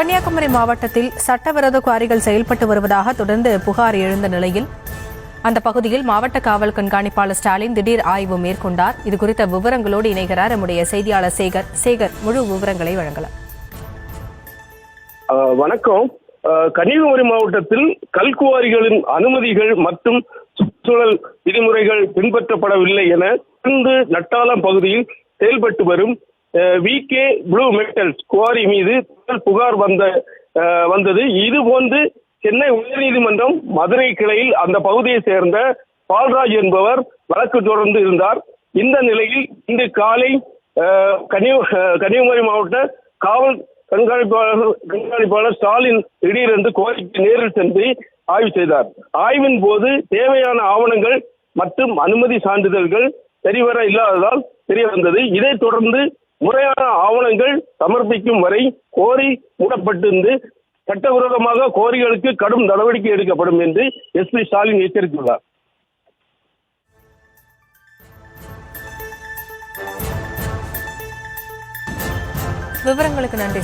கன்னியாகுமரி மாவட்டத்தில் சட்டவிரோத குவாரிகள் செயல்பட்டு வருவதாக தொடர்ந்து புகார் எழுந்த நிலையில் அந்த பகுதியில் மாவட்ட காவல் கண்காணிப்பாளர் ஸ்டாலின் திடீர் ஆய்வு மேற்கொண்டார். இதுகுறித்த விவரங்களோடு இணைகிறார் நம்முடைய செய்தியாளர் சேகர். முழு விவரங்களை வழங்கலாம். வணக்கம். கன்னியாகுமரி மாவட்டத்தில் கல்குவாரிகளின் அனுமதிகள் மற்றும் சுற்றுச்சூழல் விதிமுறைகள் பின்பற்றப்படவில்லை என நட்டாலம் பகுதியில் செயல்பட்டு வரும் VK ப்ளூ மெட்டல்ஸ் குவாரி மீது புகார் வந்தது. இதுபோன்று சென்னை உயர்நீதிமன்றம் மதுரை கிளையில் அந்த பகுதியை சேர்ந்த பால்ராஜ் என்பவர் வழக்கு தொடர்ந்து இருந்தார். இந்த நிலையில் இன்று காலை கன்னியாகுமரி மாவட்ட காவல் கண்காணிப்பாளர் ஸ்டாலின் திடீரென்று கோரிக்கை நேரில் சென்று ஆய்வு செய்தார். ஆய்வின் போது தேவையான ஆவணங்கள் மற்றும் அனுமதி சான்றிதழ்கள் சரிவர இல்லாததால் தெரிய வந்தது. இதைத் தொடர்ந்து முறையான ஆவணங்கள் சமர்ப்பிக்கும் வரை கோரி மூடப்பட்டிருந்து சட்டவிரோதமாக கோரிகளுக்கு கடும் நடவடிக்கை எடுக்கப்படும் என்று SP ஸ்டாலின் எச்சரித்துள்ளார். விவரங்களுக்கு நன்றி.